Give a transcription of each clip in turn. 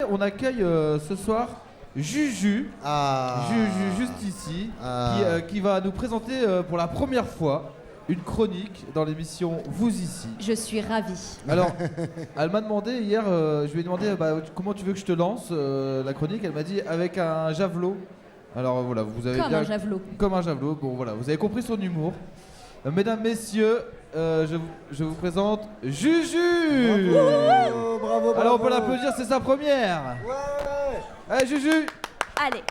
on accueille ce soir Juju, Juju juste ici, qui va nous présenter pour la première fois une chronique dans l'émission Vous ici. Je suis ravie. Alors, elle m'a demandé hier, je lui ai demandé comment tu veux que je te lance la chronique. Elle m'a dit avec un javelot. Alors voilà, vous avez Comme un javelot. Comme un javelot. Bon voilà, vous avez compris son humour. Mesdames, messieurs, je vous présente Juju. Bravo. Alors on peut l'applaudir, c'est sa première. Ouais. Allez Juju. Allez.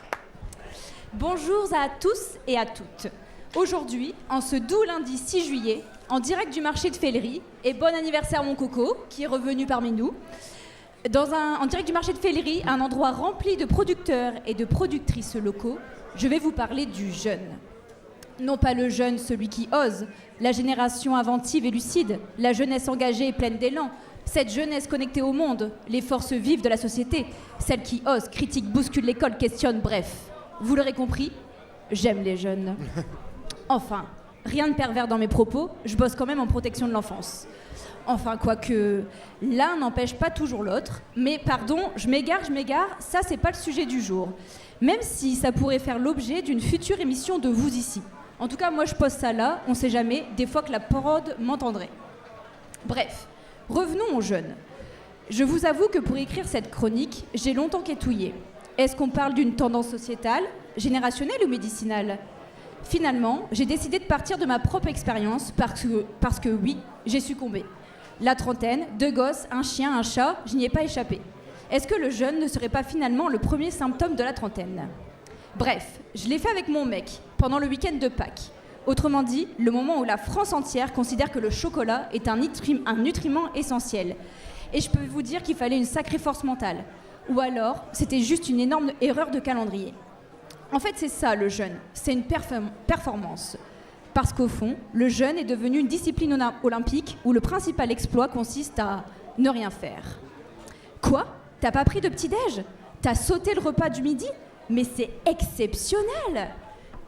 Bonjour à tous et à toutes. Aujourd'hui, en ce doux lundi 6 juillet, en direct du marché de Fellerie, et bon anniversaire mon coco, qui est revenu parmi nous, en direct du marché de Fellerie, un endroit rempli de producteurs et de productrices locaux, je vais vous parler du jeune. Non pas le jeune, celui qui ose, la génération inventive et lucide, la jeunesse engagée et pleine d'élan, cette jeunesse connectée au monde, les forces vives de la société, celle qui ose, critique, bouscule l'école, questionne, bref. Vous l'aurez compris, j'aime les jeunes. Enfin, rien de pervers dans mes propos, je bosse quand même en protection de l'enfance. Enfin, quoique, l'un n'empêche pas toujours l'autre, mais pardon, je m'égare, ça c'est pas le sujet du jour. Même si ça pourrait faire l'objet d'une future émission de Vous ici. En tout cas, moi je pose ça là, on sait jamais, des fois que la prod m'entendrait. Bref, revenons aux jeunes. Je vous avoue que pour écrire cette chronique, j'ai longtemps quétouillé. Est-ce qu'on parle d'une tendance sociétale, générationnelle ou médicinale ? Finalement, j'ai décidé de partir de ma propre expérience parce que oui, j'ai succombé. La trentaine, 2 gosses, un chien, un chat, je n'y ai pas échappé. Est-ce que le jeune ne serait pas finalement le premier symptôme de la trentaine ? Bref, je l'ai fait avec mon mec, pendant le week-end de Pâques. Autrement dit, le moment où la France entière considère que le chocolat est un nutriment essentiel. Et je peux vous dire qu'il fallait une sacrée force mentale. Ou alors, c'était juste une énorme erreur de calendrier. En fait, c'est ça le jeûne, c'est une performance. Parce qu'au fond, le jeûne est devenu une discipline olympique où le principal exploit consiste à ne rien faire. Quoi ? T'as pas pris de petit-déj ? T'as sauté le repas du midi ? Mais c'est exceptionnel !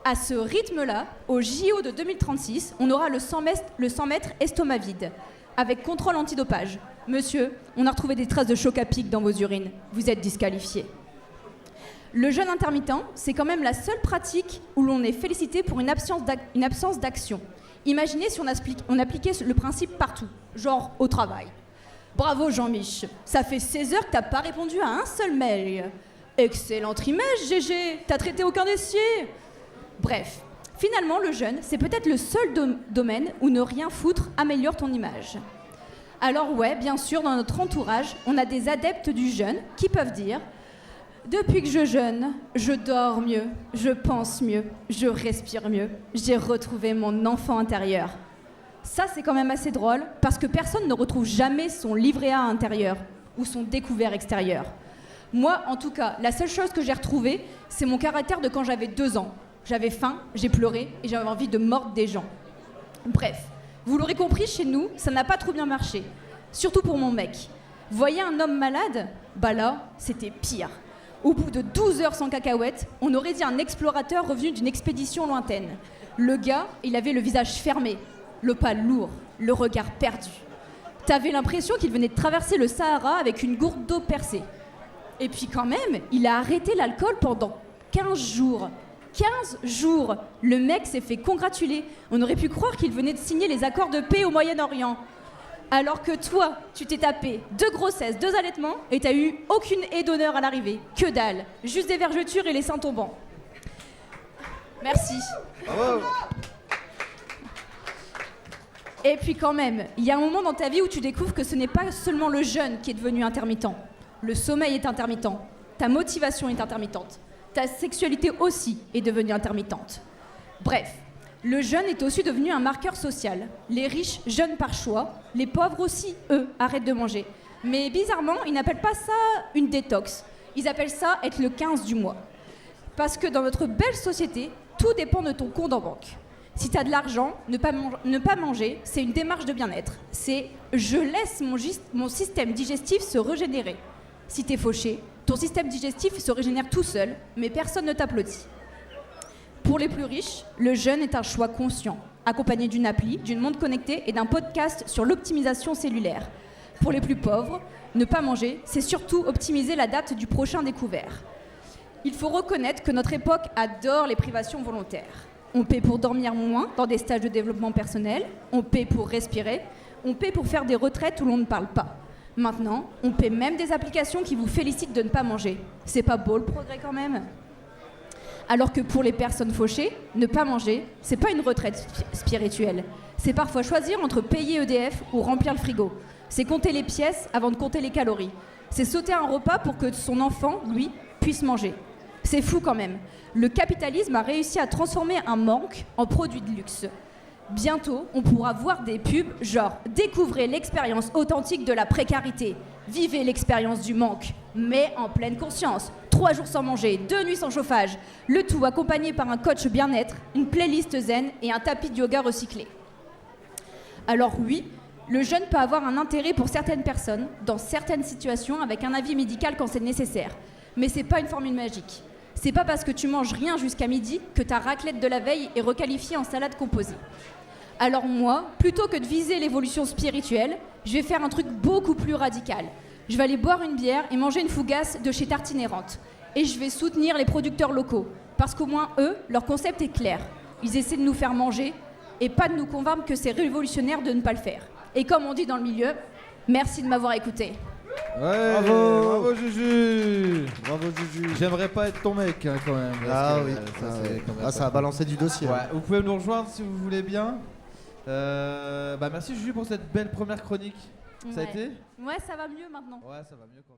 À ce rythme-là, au JO de 2036, on aura le 100 mètres estomac vide, avec contrôle antidopage. Monsieur, on a retrouvé des traces de choc à pic dans vos urines. Vous êtes disqualifié. Le jeûne intermittent, c'est quand même la seule pratique où l'on est félicité pour une absence d'action. Imaginez si on appliquait le principe partout, genre au travail. Bravo Jean-Mich, ça fait 16 heures que t'as pas répondu à un seul mail. Excellent trimestre, GG, t'as traité aucun dossier. Bref, finalement le jeûne, c'est peut-être le seul domaine où ne rien foutre améliore ton image. Alors ouais, bien sûr, dans notre entourage, on a des adeptes du jeûne qui peuvent dire « Depuis que je jeûne, je dors mieux, je pense mieux, je respire mieux, j'ai retrouvé mon enfant intérieur. » Ça, c'est quand même assez drôle, parce que personne ne retrouve jamais son livret A intérieur ou son découvert extérieur. Moi, en tout cas, la seule chose que j'ai retrouvée, c'est mon caractère de quand j'avais 2 ans. J'avais faim, j'ai pleuré et j'avais envie de mordre des gens. Bref, vous l'aurez compris, chez nous, ça n'a pas trop bien marché. Surtout pour mon mec. Voyez un homme malade ? Bah là, c'était pire. Au bout de 12 heures sans cacahuètes, on aurait dit un explorateur revenu d'une expédition lointaine. Le gars, il avait le visage fermé, le pas lourd, le regard perdu. T'avais l'impression qu'il venait de traverser le Sahara avec une gourde d'eau percée. Et puis quand même, il a arrêté l'alcool pendant 15 jours. 15 jours! Le mec s'est fait congratuler. On aurait pu croire qu'il venait de signer les accords de paix au Moyen-Orient. Alors que toi, tu t'es tapé 2 grossesses, 2 allaitements et t'as eu aucune aide d'honneur à l'arrivée. Que dalle! Juste des vergetures et les seins tombants. Merci. Oh. Et puis quand même, il y a un moment dans ta vie où tu découvres que ce n'est pas seulement le jeûne qui est devenu intermittent. Le sommeil est intermittent. Ta motivation est intermittente. Ta sexualité aussi est devenue intermittente. Bref, le jeûne est aussi devenu un marqueur social. Les riches jeûnent par choix, les pauvres aussi, eux, arrêtent de manger. Mais bizarrement, ils n'appellent pas ça une détox. Ils appellent ça être le 15 du mois. Parce que dans notre belle société, tout dépend de ton compte en banque. Si tu as de l'argent, ne pas manger, c'est une démarche de bien-être. C'est « je laisse mon système digestif se régénérer ». Si t'es fauché, ton système digestif se régénère tout seul, mais personne ne t'applaudit. Pour les plus riches, le jeûne est un choix conscient, accompagné d'une appli, d'une montre connectée et d'un podcast sur l'optimisation cellulaire. Pour les plus pauvres, ne pas manger, c'est surtout optimiser la date du prochain découvert. Il faut reconnaître que notre époque adore les privations volontaires. On paie pour dormir moins dans des stages de développement personnel, on paie pour respirer, on paie pour faire des retraites où l'on ne parle pas. Maintenant, on paie même des applications qui vous félicitent de ne pas manger. C'est pas beau le progrès quand même? Alors que pour les personnes fauchées, ne pas manger, c'est pas une retraite spirituelle. C'est parfois choisir entre payer EDF ou remplir le frigo. C'est compter les pièces avant de compter les calories. C'est sauter un repas pour que son enfant, lui, puisse manger. C'est fou quand même. Le capitalisme a réussi à transformer un manque en produit de luxe. Bientôt, on pourra voir des pubs genre « Découvrez l'expérience authentique de la précarité. Vivez l'expérience du manque, mais en pleine conscience. 3 jours sans manger, 2 nuits sans chauffage. Le tout accompagné par un coach bien-être, une playlist zen et un tapis de yoga recyclé. » Alors oui, le jeûne peut avoir un intérêt pour certaines personnes, dans certaines situations, avec un avis médical quand c'est nécessaire. Mais c'est pas une formule magique. C'est pas parce que tu manges rien jusqu'à midi que ta raclette de la veille est requalifiée en salade composée. Alors moi, plutôt que de viser l'évolution spirituelle, je vais faire un truc beaucoup plus radical. Je vais aller boire une bière et manger une fougasse de chez Tartinérante. Et je vais soutenir les producteurs locaux, parce qu'au moins eux, leur concept est clair. Ils essaient de nous faire manger et pas de nous convaincre que c'est révolutionnaire de ne pas le faire. Et comme on dit dans le milieu, merci de m'avoir écouté. Ouais, Bravo. bravo Juju. Bravo Juju. J'aimerais pas être ton mec hein, quand même. Ah parce que, oui, c'est quand même ah, ça a balancé du dossier. Ouais, vous pouvez nous rejoindre si vous voulez bien. Merci Juju pour cette belle première chronique. Ça a Ouais. été? Ouais, ça va mieux maintenant. Ouais, ça va mieux quand...